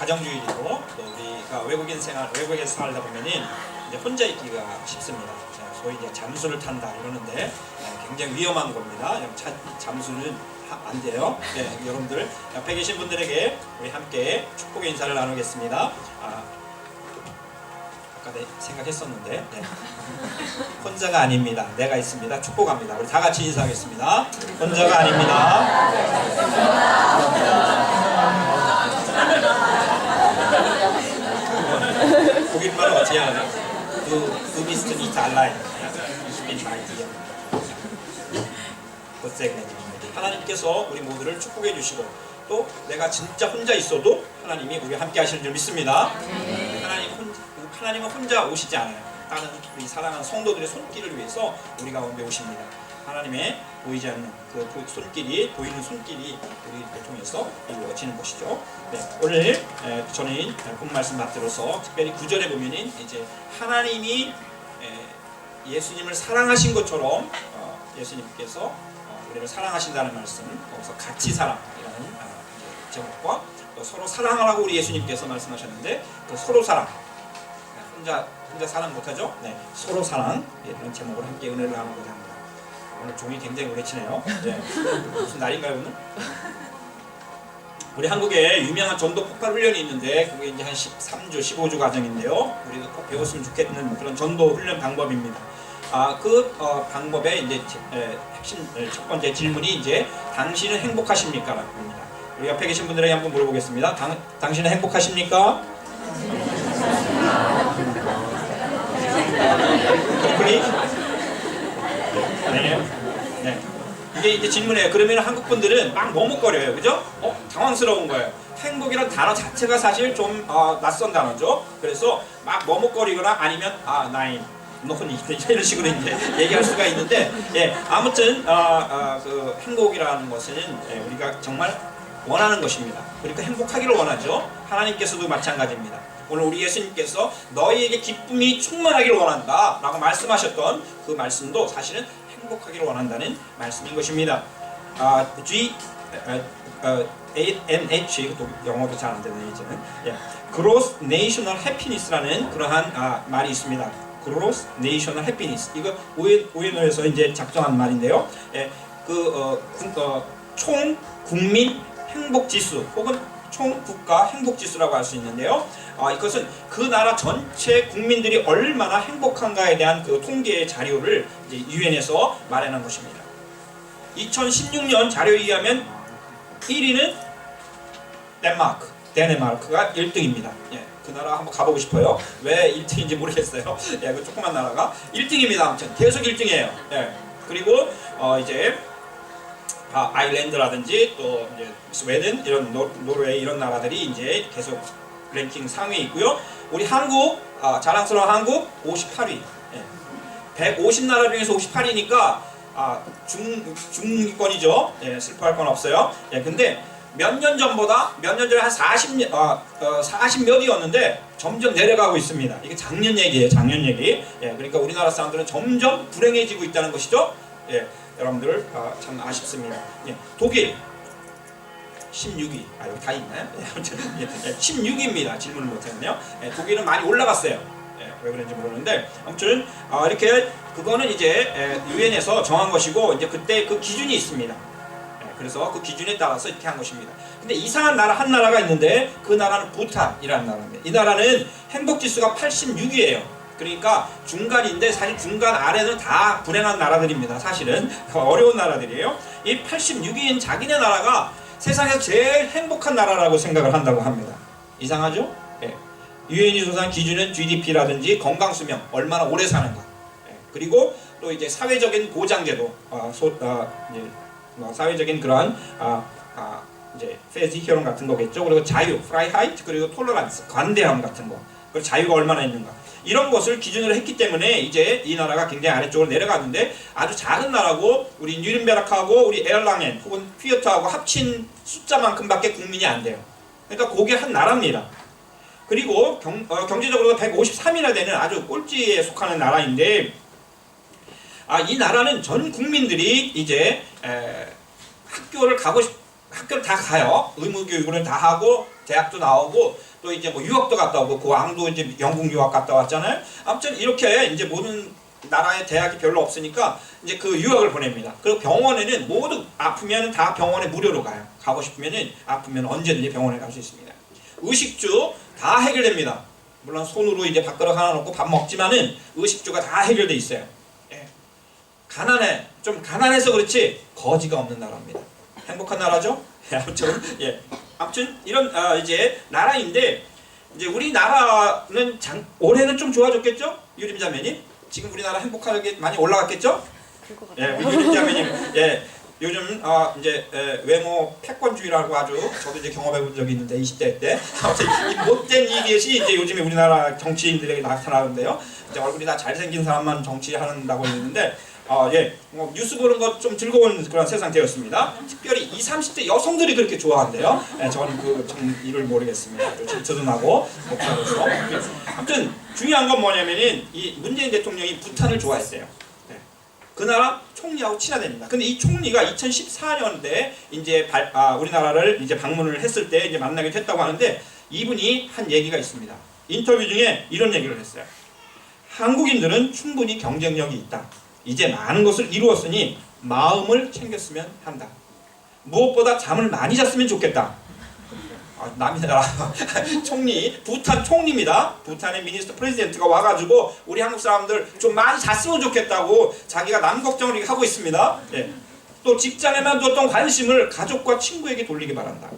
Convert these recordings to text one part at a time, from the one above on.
가정주의이고 또 우리가 외국에서 살다 보면은 이제 혼자 있기가 쉽습니다. 소위 이제 잠수를 탄다 이러는데 굉장히 위험한 겁니다. 잠수는 안 돼요. 네, 여러분들 옆에 계신 분들에게 우리 함께 축복의 인사를 나누겠습니다. 아까 생각했었는데 네. 혼자가 아닙니다. 내가 있습니다. 축복합니다. 우리 다 같이 인사하겠습니다. 혼자가 아닙니다. 독일말로 어찌 하나요? Du bist nicht allein. Ich bin bei dir. 하나님께서 우리 모두를 축복해 주시고 또 내가 진짜 혼자 있어도 하나님이 우리와 함께 하시는 줄 믿습니다. 하나님은 혼자 오시지 않아요. 다른 우리 사랑하는 성도들의 손길을 위해서 우리 가운데 오십니다. 하나님의 보이지 않는 그 손길이 보이는 손길이 우리를 통해서 이루어지는 것이죠. 네, 오늘 저는 본 말씀 받들어서 특별히 9절에 보면은 이제 하나님이 예수님을 사랑하신 것처럼 예수님께서 우리를 사랑하신다는 말씀, 거기서 같이 사랑이라는 제목과 또 서로 사랑하라고 우리 예수님께서 말씀하셨는데 그 서로 사랑, 혼자 사랑 못하죠? 네, 서로 사랑 이런 제목으로 함께 은혜를 나누고자 합니다. 오늘 종이 굉장히 오래 치네요. 네. 무슨 날인가요 오늘? 우리 한국에 유명한 전도 폭발 훈련이 있는데 그게 이제 한 13주, 15주 과정인데요. 우리가 꼭 배웠으면 좋겠는 그런 전도 훈련 방법입니다. 방법의 이제 핵심 첫 번째 질문이 이제 당신은 행복하십니까? 라고 합니다. 우리 옆에 계신 분들에게 한번 물어보겠습니다. 당신은 행복하십니까? 네. 이게 이제 질문이에요. 그러면 한국 분들은 막 머뭇거려요. 그죠? 당황스러운 거예요. 행복이란 단어 자체가 사실 좀 낯선 단어죠. 그래서 막 머뭇거리거나 아니면 나인 너니 이런 식으로 이제 얘기할 수가 있는데 아무튼 그 행복이라는 것은 우리가 정말 원하는 것입니다. 그러니까 행복하기를 원하죠. 하나님께서도 마찬가지입니다. 오늘 우리 예수님께서 너희에게 기쁨이 충만하기를 원한다 라고 말씀하셨던 그 말씀도 사실은 행복하기를 원한다는 말씀인 것입니다. GNH, 또 영어도 잘 안 되는 이제는 Gross National Happiness라는 그러한 말이 있습니다. Gross National Happiness, 이거 ONO에서 이제 작성한 말인데요. 총 국민 행복 지수 혹은 총 국가 행복 지수라고 할 수 있는데요. 이것은 그 나라 전체 국민들이 얼마나 행복한가에 대한 그 통계의 자료를 이제 유엔에서 마련한 것입니다. 2016년 자료에 의하면 1위는 데네마크가 1등입니다. 그 나라 한번 가보고 싶어요. 왜 1등인지 모르겠어요. 그 조그만 나라가 1등입니다. 아무튼 계속 1등이에요. 그리고 이제 아일랜드라든지 또 이제 스웨덴 이런 노르웨이 이런 나라들이 이제 계속 랭킹 상위에 있고요. 우리 한국 자랑스러운 한국 58위. 150나라 중에서 58위니까 중위권이죠. 슬퍼할 건 없어요. 근데 몇 년 전에 한 40몇이었는데 점점 내려가고 있습니다. 이게 작년 얘기예요. 작년 얘기. 그러니까 우리나라 사람들은 점점 불행해지고 있다는 것이죠. 여러분들 참 아쉽습니다. 독일 16위. 여기 다 있나요? 16위입니다. 질문을 못했네요. 독일은 많이 올라갔어요. 왜 그런지 모르는데 아무튼 이렇게 그거는 이제 유엔에서 정한 것이고 이제 그때 그 기준이 있습니다. 그래서 그 기준에 따라서 이렇게 한 것입니다. 근데 이상한 나라 한 나라가 있는데 그 나라는 부탄이라는 나라입니다. 이 나라는 행복지수가 86이에요. 그러니까 중간인데 사실 중간 아래는 다 불행한 나라들입니다. 사실은 어려운 나라들이에요. 이 86위인 자기네 나라가 세상에서 제일 행복한 나라라고 생각을 한다고 합니다. 이상하죠? 유엔이 조사한 기준은 GDP라든지 건강수명, 얼마나 오래 사는가. 그리고 또 이제 사회적인 보장제도, 사회적인 그러한 이제 페이지 효용 같은 거겠죠. 그리고 자유, 프라이하이트, 그리고 톨러란스, 관대함 같은 거. 그리고 자유가 얼마나 있는가. 이런 것을 기준으로 했기 때문에 이제 이 나라가 굉장히 아래쪽으로 내려갔는데 아주 작은 나라고 우리 뉴른베르크하고 우리 에얼랑엔 혹은 휘어트하고 합친 숫자만큼밖에 국민이 안 돼요. 그러니까 그게 한 나라입니다. 그리고 경제적으로 153이나 되는 아주 꼴찌에 속하는 나라인데 이 나라는 전 국민들이 이제 학교를 학교를 다 가요. 의무 교육을 다 하고 대학도 나오고 또 이제 뭐 유학도 갔다 오고 그 왕도 이제 영국 유학 갔다 왔잖아요. 아무튼 이렇게 이제 모든 나라의 대학이 별로 없으니까 이제 그 유학을 보냅니다. 그리고 병원에는 모두 아프면 다 병원에 무료로 가요. 가고 싶으면은 아프면 언제든지 병원에 갈 수 있습니다. 의식주 다 해결됩니다. 물론 손으로 이제 밥그릇 하나 놓고 밥 먹지만은 의식주가 다 해결돼 있어요. 예. 가난해, 좀 가난해서 그렇지 거지가 없는 나라입니다. 행복한 나라죠? 아무튼 예, 아무튼 이런 이제 나라인데 이제 우리나라는 올해는 좀 좋아졌겠죠? 유림자매님 지금 우리나라 행복하게 많이 올라갔겠죠? 예, 우리 유림자매님 예. 요즘 이제 외모 패권주의라고 아주 저도 이제 경험해본 적이 있는데 20대 때 아무튼 이 못된 이것이 이제 요즘에 우리나라 정치인들에게 나타나는데요. 이제 얼굴이 다 잘생긴 사람만 정치한다고 했는데 예, 뭐 뉴스 보는 것 좀 즐거운 그런 세상 되었습니다. 특별히 20, 30대 여성들이 그렇게 좋아한대요. 예, 저는 참 이를 모르겠습니다. 질투도 나고 목사로서. 아무튼 중요한 건 뭐냐면은 이 문재인 대통령이 부탄을 좋아했어요. 그 나라 총리하고 친하답니다. 근데 이 총리가 2014년대 이제 우리나라를 이제 방문을 했을 때 이제 만나게 됐다고 하는데 이분이 한 얘기가 있습니다. 인터뷰 중에 이런 얘기를 했어요. 한국인들은 충분히 경쟁력이 있다. 이제 많은 것을 이루었으니 마음을 챙겼으면 한다. 무엇보다 잠을 많이 잤으면 좋겠다. 남이 나라 총리, 부탄 총리입니다. 부탄의 미니스터 프레지던트가 와가지고 우리 한국 사람들 좀 많이 잤으면 좋겠다고 자기가 남 걱정을 하고 있습니다. 예. 또 직장에만 두었던 관심을 가족과 친구에게 돌리기 바란다.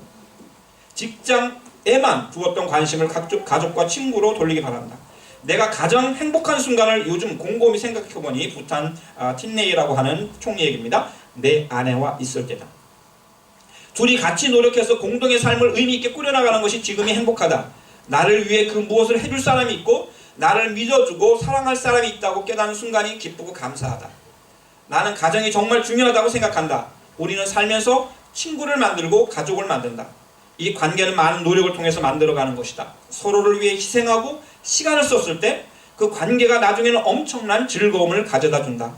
직장에만 두었던 관심을 가족과 친구로 돌리기 바란다. 내가 가장 행복한 순간을 요즘 곰곰이 생각해보니 부탄 틴네이라고 하는 총리 얘기입니다. 내 아내와 있을 때다. 둘이 같이 노력해서 공동의 삶을 의미있게 꾸려나가는 것이 지금이 행복하다. 나를 위해 그 무엇을 해줄 사람이 있고 나를 믿어주고 사랑할 사람이 있다고 깨닫는 순간이 기쁘고 감사하다. 나는 가정이 정말 중요하다고 생각한다. 우리는 살면서 친구를 만들고 가족을 만든다. 이 관계는 많은 노력을 통해서 만들어가는 것이다. 서로를 위해 희생하고 시간을 썼을 때 그 관계가 나중에는 엄청난 즐거움을 가져다 준다.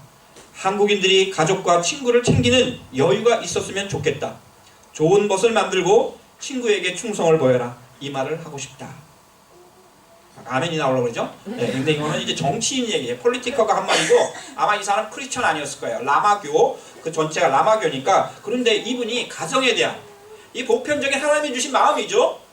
한국인들이 가족과 친구를 챙기는 여유가 있었으면 좋겠다. 좋은 것을 만들고 친구에게 충성을 보여라. 이 말을 하고 싶다. 아멘이 나오려고 그러죠? 네, 근데 이거는 이제 정치인 얘기예요. 폴리티커가 한 말이고 아마 이 사람 크리스천 아니었을 거예요. 라마교, 그 전체가 라마교니까. 그런데 이분이 가정에 대한 이 보편적인 하나님이 주신 마음이죠.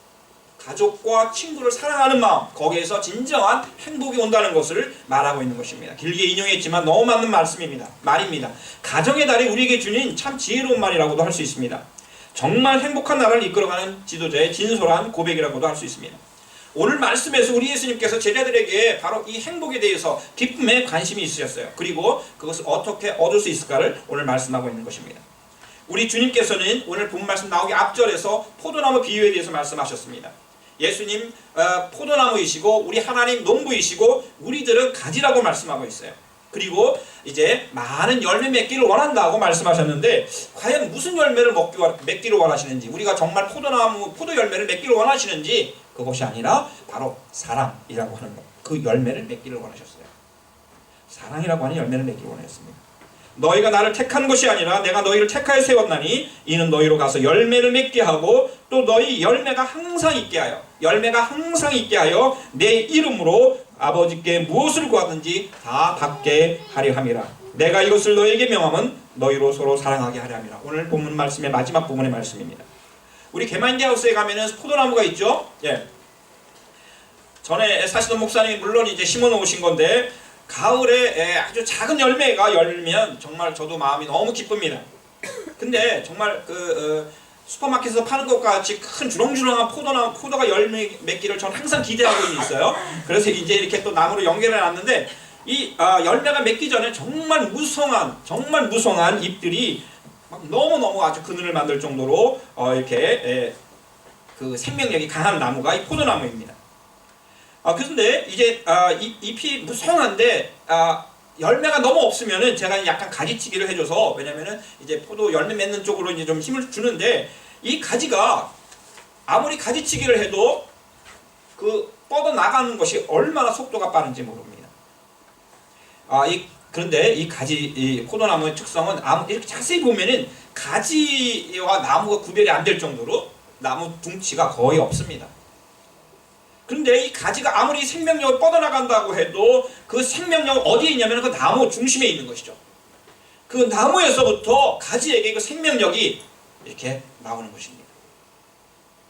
가족과 친구를 사랑하는 마음, 거기에서 진정한 행복이 온다는 것을 말하고 있는 것입니다. 길게 인용했지만 너무 맞는 말입니다. 가정의 달이 우리에게 주는 참 지혜로운 말이라고도 할 수 있습니다. 정말 행복한 나라를 이끌어가는 지도자의 진솔한 고백이라고도 할 수 있습니다. 오늘 말씀에서 우리 예수님께서 제자들에게 바로 이 행복에 대해서 기쁨에 관심이 있으셨어요. 그리고 그것을 어떻게 얻을 수 있을까를 오늘 말씀하고 있는 것입니다. 우리 주님께서는 오늘 본 말씀 나오기 앞절에서 포도나무 비유에 대해서 말씀하셨습니다. 예수님 포도나무이시고 우리 하나님 농부이시고 우리들은 가지라고 말씀하고 있어요. 그리고 이제 많은 열매 맺기를 원한다고 말씀하셨는데 과연 무슨 열매를 맺기를 원하시는지, 우리가 정말 포도 열매를 맺기를 원하시는지, 그것이 아니라 바로 사랑이라고 하는 것, 그 열매를 맺기를 원하셨어요. 사랑이라고 하는 열매를 맺기를 원하셨습니다. 너희가 나를 택한 것이 아니라 내가 너희를 택하여 세웠나니 이는 너희로 가서 열매를 맺게 하고 또 너희 열매가 항상 있게 하여 내 이름으로 아버지께 무엇을 구하든지 다 받게 하려 함이라. 내가 이것을 너희에게 명함은 너희로 서로 사랑하게 하려 함이라. 오늘 본문 말씀의 마지막 부분의 말씀입니다. 우리 개마인디 하우스에 가면은 포도나무가 있죠. 예. 전에 사시던 목사님이 물론 이제 심어 놓으신 건데 가을에 아주 작은 열매가 열면 정말 저도 마음이 너무 기쁩니다. 근데 정말 슈퍼마켓에서 파는 것과 같이 큰 주렁주렁한 포도가 열매 맺기를 저는 항상 기대하고 있어요. 그래서 이제 이렇게 또 나무로 연결해 놨는데 이 열매가 맺기 전에 정말 무성한 잎들이 막 너무너무 아주 그늘을 만들 정도로 이렇게 그 생명력이 강한 나무가 이 포도나무입니다. 그런데 이제 잎이 무성한데 열매가 너무 없으면은 제가 약간 가지치기를 해줘서, 왜냐면은 이제 포도 열매 맺는 쪽으로 이제 좀 힘을 주는데 이 가지가 아무리 가지치기를 해도 그 뻗어 나가는 것이 얼마나 속도가 빠른지 모릅니다. 이 그런데 이 가지, 이 포도나무의 특성은 이렇게 자세히 보면은 가지와 나무가 구별이 안 될 정도로 나무 둥치가 거의 없습니다. 그런데 이 가지가 아무리 생명력을 뻗어나간다고 해도 그 생명력은 어디에 있냐면 그 나무 중심에 있는 것이죠. 그 나무에서부터 가지에게 그 생명력이 이렇게 나오는 것입니다.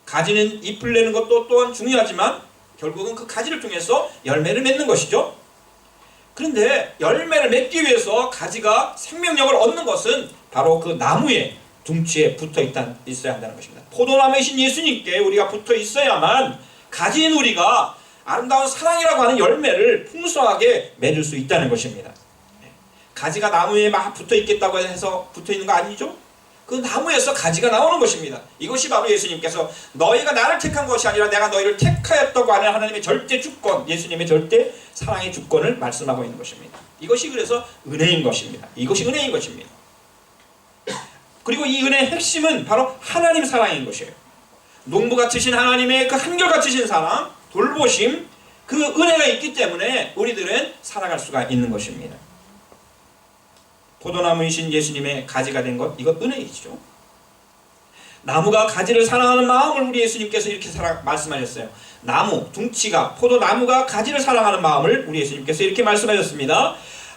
가지는 잎을 내는 것도 또한 중요하지만 결국은 그 가지를 통해서 열매를 맺는 것이죠. 그런데 열매를 맺기 위해서 가지가 생명력을 얻는 것은 바로 그 나무의 둥치에 있어야 한다는 것입니다. 포도나무이신 예수님께 우리가 붙어 있어야만 가지인 우리가 아름다운 사랑이라고 하는 열매를 풍성하게 맺을 수 있다는 것입니다. 가지가 나무에 막 붙어 있겠다고 해서 붙어 있는 거 아니죠? 그 나무에서 가지가 나오는 것입니다. 이것이 바로 예수님께서 너희가 나를 택한 것이 아니라 내가 너희를 택하였다고 하는 하나님의 절대 주권, 예수님의 절대 사랑의 주권을 말씀하고 있는 것입니다. 이것이 그래서 은혜인 것입니다. 이것이 은혜인 것입니다. 그리고 이 은혜의 핵심은 바로 하나님 사랑인 것이에요. 농부 같으신 하나님의 그 한결같으신 사랑, 돌보심, 그 은혜가 있기 때문에 우리들은 살아갈 수가 있는 것입니다. 포도나무이신 예수님의 가지가 된 것, 이것 은혜이죠. 나무가 가지를 사랑하는 마음을 우리 예수님께서 이렇게 말씀하셨어요. 나무, 둥치가, 포도나무가 가지를 사랑하는 마음을 우리 예수님께서 이렇게 말씀하셨습니다.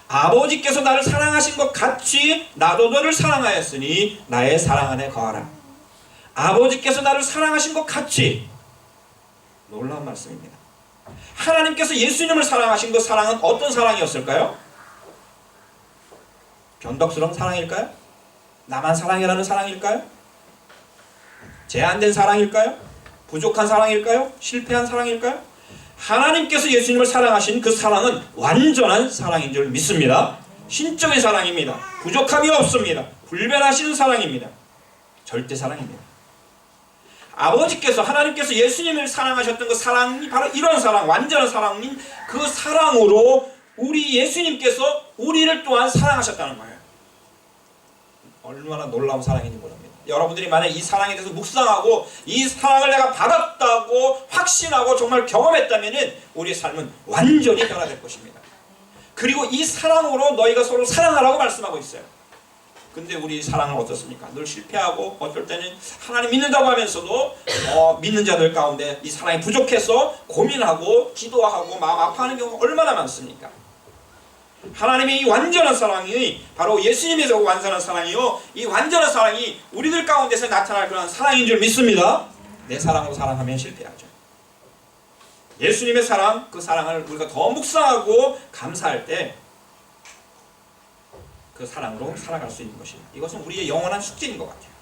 아버지께서 나를 사랑하신 것 같이 나도 너를 사랑하였으니 나의 사랑 안에 거하라. 아버지께서 나를 사랑하신 것 같이. 놀라운 말씀입니다. 하나님께서 예수님을 사랑하신 그 사랑은 어떤 사랑이었을까요? 변덕스러운 사랑일까요? 나만 사랑해라는 사랑일까요? 제한된 사랑일까요? 부족한 사랑일까요? 실패한 사랑일까요? 하나님께서 예수님을 사랑하신 그 사랑은 완전한 사랑인 줄 믿습니다. 신적인 사랑입니다. 부족함이 없습니다. 불변하시는 사랑입니다. 절대 사랑입니다. 아버지께서, 하나님께서 예수님을 사랑하셨던 그 사랑이 바로 이런 사랑, 완전한 사랑인 그 사랑으로 우리 예수님께서 우리를 또한 사랑하셨다는 거예요. 얼마나 놀라운 사랑인지 모릅니다. 여러분들이 만약 이 사랑에 대해서 묵상하고 이 사랑을 내가 받았다고 확신하고 정말 경험했다면 우리의 삶은 완전히 변화될 것입니다. 그리고 이 사랑으로 너희가 서로 사랑하라고 말씀하고 있어요. 근데 우리 사랑은 어떻습니까? 늘 실패하고 어떨 때는 하나님 믿는다고 하면서도 믿는 자들 가운데 이 사랑이 부족해서 고민하고 기도하고 마음 아파하는 경우가 얼마나 많습니까? 하나님의 이 완전한 사랑이 바로 예수님에서 완전한 사랑이요, 이 완전한 사랑이 우리들 가운데서 나타날 그런 사랑인 줄 믿습니다. 내 사랑으로 사랑하면 실패하죠. 예수님의 사랑, 그 사랑을 우리가 더 묵상하고 감사할 때 그 사랑으로 살아갈 수 있는 것입니다. 이것은 우리의 영원한 숙제인 것 같아요.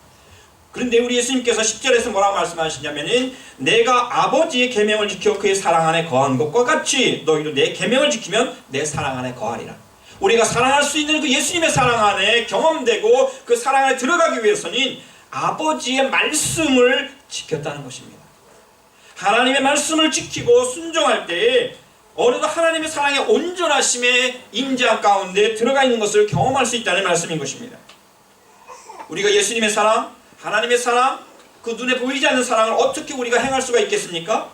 그런데 우리 예수님께서 10절에서 뭐라고 말씀하시냐면은 내가 아버지의 계명을 지켜 그의 사랑 안에 거한 것과 같이 너희도 내 계명을 지키면 내 사랑 안에 거하리라. 우리가 사랑할 수 있는 그 예수님의 사랑 안에 경험되고 그 사랑 안에 들어가기 위해서는 아버지의 말씀을 지켰다는 것입니다. 하나님의 말씀을 지키고 순종할 때에 어느덧 하나님의 사랑의 온전하심의 임재한 가운데 들어가 있는 것을 경험할 수 있다는 말씀인 것입니다. 우리가 예수님의 사랑, 하나님의 사랑, 그 눈에 보이지 않는 사랑을 어떻게 우리가 행할 수가 있겠습니까?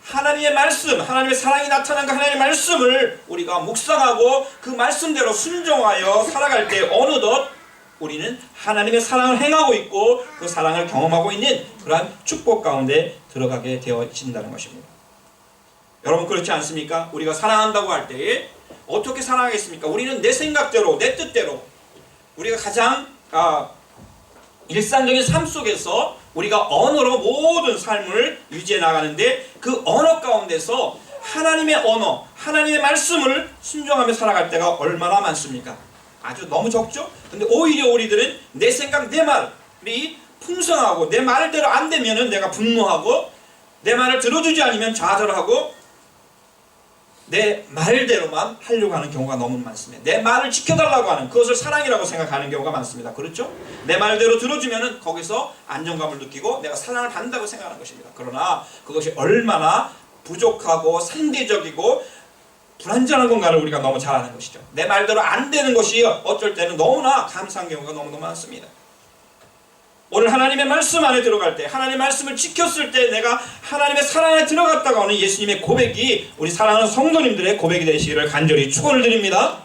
하나님의 말씀, 하나님의 사랑이 나타난 그 하나님의 말씀을 우리가 묵상하고 그 말씀대로 순종하여 살아갈 때 어느덧 우리는 하나님의 사랑을 행하고 있고 그 사랑을 경험하고 있는 그러한 축복 가운데 들어가게 되어진다는 것입니다. 여러분 그렇지 않습니까? 우리가 사랑한다고 할 때에 어떻게 사랑하겠습니까? 우리는 내 생각대로, 내 뜻대로 우리가 가장 일상적인 삶 속에서 우리가 언어로 모든 삶을 유지해 나가는데 그 언어 가운데서 하나님의 언어, 하나님의 말씀을 순종하며 살아갈 때가 얼마나 많습니까? 아주 너무 적죠? 근데 오히려 우리들은 내 생각, 내 말이 풍성하고 내 말대로 안 되면은 내가 분노하고 내 말을 들어주지 않으면 좌절하고 내 말대로만 하려고 하는 경우가 너무 많습니다. 내 말을 지켜달라고 하는 그것을 사랑이라고 생각하는 경우가 많습니다. 그렇죠? 내 말대로 들어주면은 거기서 안정감을 느끼고 내가 사랑을 받는다고 생각하는 것입니다. 그러나 그것이 얼마나 부족하고 상대적이고 불완전한 건가를 우리가 너무 잘 아는 것이죠. 내 말대로 안 되는 것이 어쩔 때는 너무나 감사한 경우가 너무너무 많습니다. 오늘 하나님의 말씀 안에 들어갈 때, 하나님의 말씀을 지켰을 때 내가 하나님의 사랑에 들어갔다가 오는 예수님의 고백이 우리 사랑하는 성도님들의 고백이 되시기를 간절히 축원을 드립니다.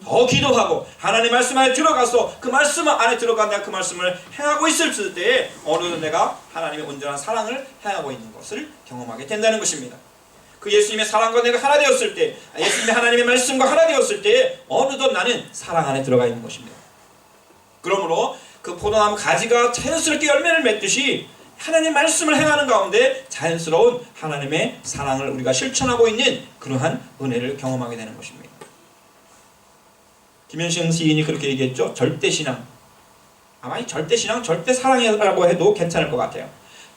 더 기도하고 하나님 말씀 안에 들어가서 그 말씀 안에 들어가 내가 그 말씀을 행하고 있을 때에 어느덧 내가 하나님의 온전한 사랑을 행하고 있는 것을 경험하게 된다는 것입니다. 그 예수님의 사랑과 내가 하나 되었을 때, 예수님의 하나님의 말씀과 하나 되었을 때에 어느덧 나는 사랑 안에 들어가 있는 것입니다. 그러므로 그 포도나무 가지가 자연스럽게 열매를 맺듯이 하나님의 말씀을 행하는 가운데 자연스러운 하나님의 사랑을 우리가 실천하고 있는 그러한 은혜를 경험하게 되는 것입니다. 김현식 시인이 그렇게 얘기했죠. 절대신앙. 아마 이 절대신앙, 절대사랑이라고 해도 괜찮을 것 같아요.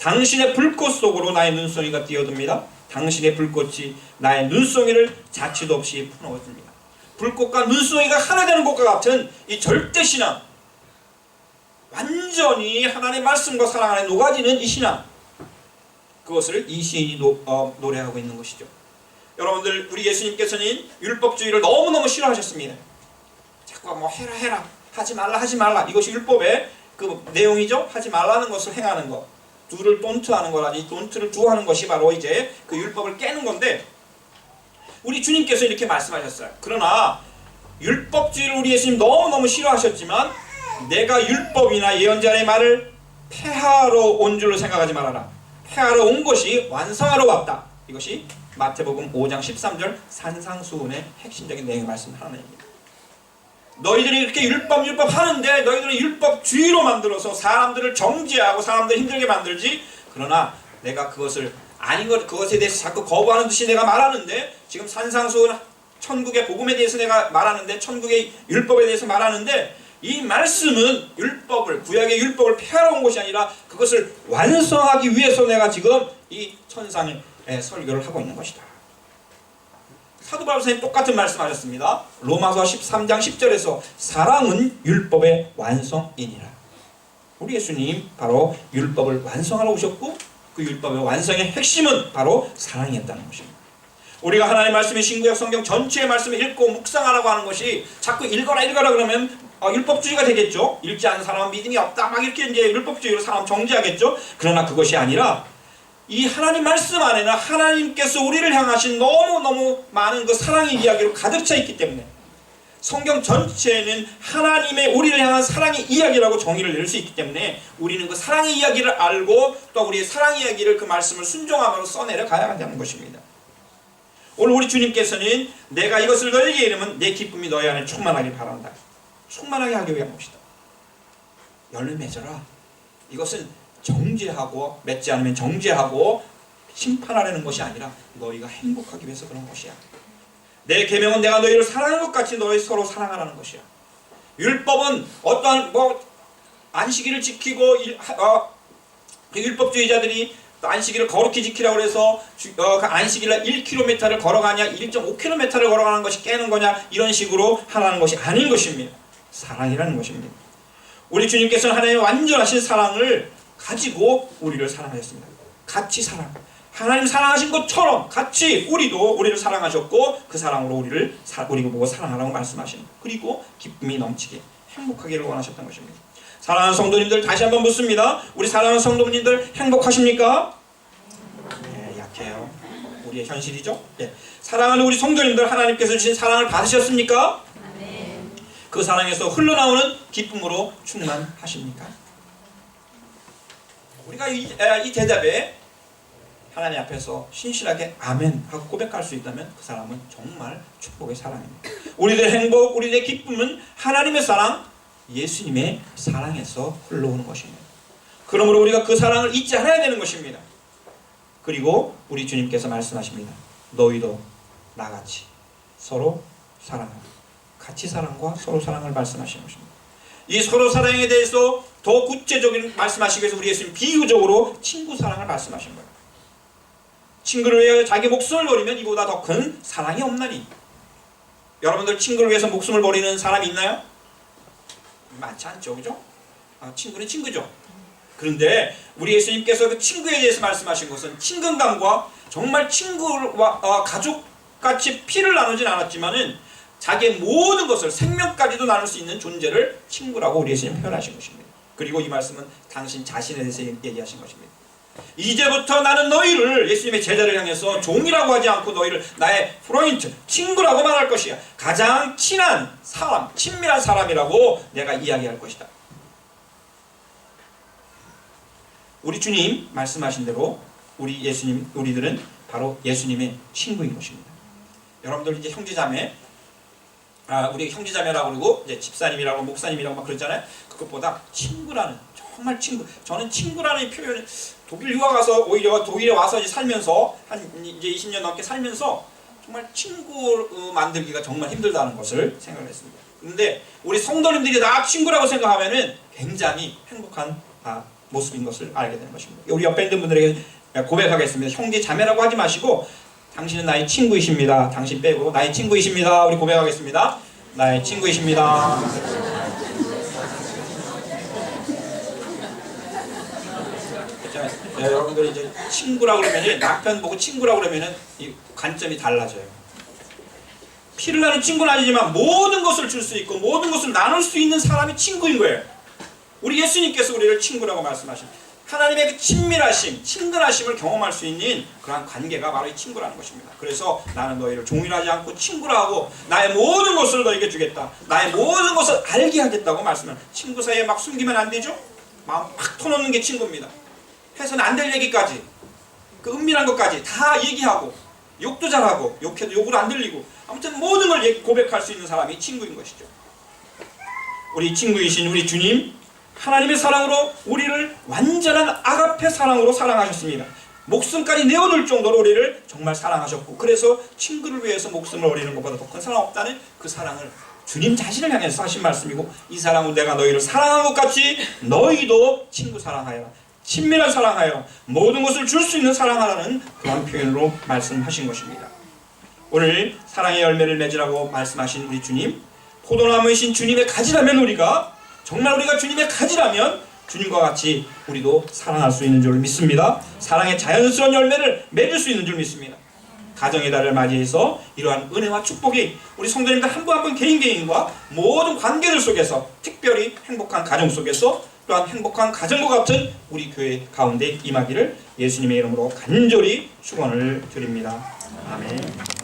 당신의 불꽃 속으로 나의 눈송이가 뛰어듭니다. 당신의 불꽃이 나의 눈송이를 자취도 없이 풀어줍니다. 불꽃과 눈송이가 하나 되는 것과 같은 이 절대신앙, 완전히 하나님의 말씀과 사랑 안에 녹아지는 이 신앙, 그것을 이 시인이 노래하고 있는 것이죠. 여러분들, 우리 예수님께서는 율법주의를 너무너무 싫어하셨습니다. 자꾸 뭐 해라 하지 말라 이것이 율법의 그 내용이죠. 하지 말라는 것을 행하는 것, 두를 돈트하는 거라니 돈트를 두하는 것이 바로 이제 그 율법을 깨는 건데, 우리 주님께서 이렇게 말씀하셨어요. 그러나 율법주의를 우리 예수님 너무너무 싫어하셨지만 내가 율법이나 예언자의 말을 폐하러 온 줄로 생각하지 말아라. 폐하러 온 것이 완성하러 왔다. 이것이 마태복음 5장 13절 산상수훈의 핵심적인 내용의 말씀 하나입니다. 너희들이 이렇게 율법 하는데 너희들은 율법주의로 만들어서 사람들을 정죄하고 사람들을 힘들게 만들지, 그러나 내가 그것을 아닌 것, 그것에 대해서 자꾸 거부하는 듯이 내가 말하는데, 지금 산상수훈 천국의 복음에 대해서 내가 말하는데, 천국의 율법에 대해서 말하는데, 이 말씀은 율법을, 구약의 율법을 폐하러 온 것이 아니라 그것을 완성하기 위해서 내가 지금 이 천상의 설교를 하고 있는 것이다. 사도 바울 선생님 똑같은 말씀하셨습니다. 로마서 13장 10절에서 사랑은 율법의 완성이니라. 우리 예수님 바로 율법을 완성하러 오셨고, 그 율법의 완성의 핵심은 바로 사랑이었다는 것입니다. 우리가 하나님의 말씀의 신구약 성경 전체의 말씀을 읽고 묵상하라고 하는 것이 자꾸 읽어라 그러면 율법주의가 되겠죠. 읽지 않는 사람은 믿음이 없다 막 이렇게 이제 율법주의로 사람 정죄하겠죠. 그러나 그것이 아니라 이 하나님 말씀 안에는 하나님께서 우리를 향하신 너무너무 많은 그 사랑의 이야기로 가득 차 있기 때문에 성경 전체에는 하나님의 우리를 향한 사랑의 이야기라고 정의를 내릴 수 있기 때문에 우리는 그 사랑의 이야기를 알고 또 우리의 사랑의 이야기를 그 말씀을 순종함으로 써내려 가야 한다는 것입니다. 오늘 우리 주님께서는 내가 이것을 너에게 이르면 내 기쁨이 너희 안에 충만하길 바란다. 충만하게 하기 위한 것이다. 열매 맺어라. 이것은 정죄하고 맺지 않으면 정죄하고 심판하려는 것이 아니라 너희가 행복하기 위해서 그런 것이야. 내 계명은 내가 너희를 사랑하는 것 같이 너희 서로 사랑하라는 것이야. 율법은 어떠한 안식일을 지키고 율법주의자들이 안식일을 거룩히 지키라고 해서 그 안식일날 1km를 걸어가냐 1.5km를 걸어가는 것이 깨는 거냐 이런 식으로 하라는 것이 아닌 것입니다. 사랑이라는 것입니다. 우리 주님께서는 하나님의 완전하신 사랑을 가지고 우리를 사랑하셨습니다. 같이 사랑. 하나님 사랑하신 것처럼 같이 우리를 사랑하셨고 그 사랑으로 우리를 보고 사랑하라고 말씀하시는, 그리고 기쁨이 넘치게 행복하기를 원하셨던 것입니다. 사랑하는 성도님들, 다시 한번 묻습니다. 우리 사랑하는 성도님들 행복하십니까? 네, 약해요. 우리의 현실이죠. 네. 사랑하는 우리 성도님들, 하나님께서 주신 사랑을 받으셨습니까? 네. 그 사랑에서 흘러나오는 기쁨으로 충만하십니까? 우리가 이 대답에 하나님 앞에서 신실하게 아멘 하고 고백할 수 있다면 그 사람은 정말 축복의 사랑입니다. 우리들의 행복, 우리들의 기쁨은 하나님의 사랑, 예수님의 사랑에서 흘러오는 것입니다. 그러므로 우리가 그 사랑을 잊지 않아야 되는 것입니다. 그리고 우리 주님께서 말씀하십니다. 너희도 나같이 서로 사랑하라. 같이 사랑과 서로 사랑을 말씀하시는 것입니다. 이 서로 사랑에 대해서 더 구체적인 말씀하시기 위해서 우리 예수님 비유적으로 친구 사랑을 말씀하신 거예요. 친구를 위해 자기 목숨을 버리면 이보다 더 큰 사랑이 없나니. 여러분들 친구를 위해서 목숨을 버리는 사람이 있나요? 많지 않죠, 그죠? 친구는 친구죠. 그런데 우리 예수님께서 그 친구에 대해서 말씀하신 것은 친근감과 정말 친구와 가족같이 피를 나누진 않았지만은 자기의 모든 것을 생명까지도 나눌 수 있는 존재를 친구라고 우리 예수님 표현하신 것입니다. 그리고 이 말씀은 당신 자신에 대해서 얘기하신 것입니다. 이제부터 나는 너희를 예수님의 제자를 향해서 종이라고 하지 않고 너희를 나의 프로인트, 친구라고 말할 것이야. 가장 친한 사람, 친밀한 사람이라고 내가 이야기할 것이다. 우리 주님 말씀하신 대로 우리들은 바로 예수님의 친구인 것입니다. 여러분들 이제 형제자매, 우리 형제자매라고 그러고 이제 집사님이라고 목사님이라고 막 그러잖아요. 그것보다 친구라는, 정말 친구. 저는 친구라는 표현을 독일 유학 가서 오히려 독일에 와서 이제 살면서 이제 20년 넘게 살면서 정말 친구 만들기가 정말 힘들다는 것을 생각했습니다. 그런데 우리 성도님들이 나 친구라고 생각하면은 굉장히 행복한 모습인 것을 알게 되는 것입니다. 우리 옆에 있는 분들에게 고백하겠습니다. 형제 자매라고 하지 마시고 당신은 나의 친구이십니다. 당신 빼고 나의 친구이십니다. 우리 고백하겠습니다. 나의 친구이십니다. 여러분들이 이제 친구라고 그러면 남편 보고 친구라고 그러면 이 관점이 달라져요. 피를 나는 친구는 아니지만 모든 것을 줄 수 있고 모든 것을 나눌 수 있는 사람이 친구인 거예요. 우리 예수님께서 우리를 친구라고 말씀하십니다. 하나님의 그 친밀하심, 친근하심을 경험할 수 있는 그러한 관계가 바로 이 친구라는 것입니다. 그래서 나는 너희를 종이라 하지 않고 친구라 하고 나의 모든 것을 너에게 주겠다. 나의 모든 것을 알게 하겠다고 말씀을. 친구 사이에 막 숨기면 안 되죠? 마음 팍 터놓는 게 친구입니다. 해서는 안 될 얘기까지, 그 은밀한 것까지 다 얘기하고 욕도 잘하고 욕해도 욕으로 안 들리고 아무튼 모든 걸 고백할 수 있는 사람이 친구인 것이죠. 우리 친구이신 우리 주님, 하나님의 사랑으로 우리를 완전한 아가페 사랑으로 사랑하셨습니다. 목숨까지 내어둘 정도로 우리를 정말 사랑하셨고, 그래서 친구를 위해서 목숨을 버리는 것보다 더 큰 사랑 없다는 그 사랑을 주님 자신을 향해서 하신 말씀이고, 이 사랑은 내가 너희를 사랑한 것 같이 너희도 친구 사랑하여, 친밀한 사랑하여, 모든 것을 줄 수 있는 사랑하라는 그런 표현으로 말씀하신 것입니다. 오늘 사랑의 열매를 맺으라고 말씀하신 우리 주님, 포도나무이신 주님의 가지라면 정말 우리가 주님의 가지라면 주님과 같이 우리도 사랑할 수 있는 줄 믿습니다. 사랑의 자연스러운 열매를 맺을 수 있는 줄 믿습니다. 가정의 달을 맞이해서 이러한 은혜와 축복이 우리 성도님들 한 분 한 분 개인과 모든 관계들 속에서, 특별히 행복한 가정 속에서 또한 행복한 가정과 같은 우리 교회 가운데 임하기를 예수님의 이름으로 간절히 축원을 드립니다. 아멘.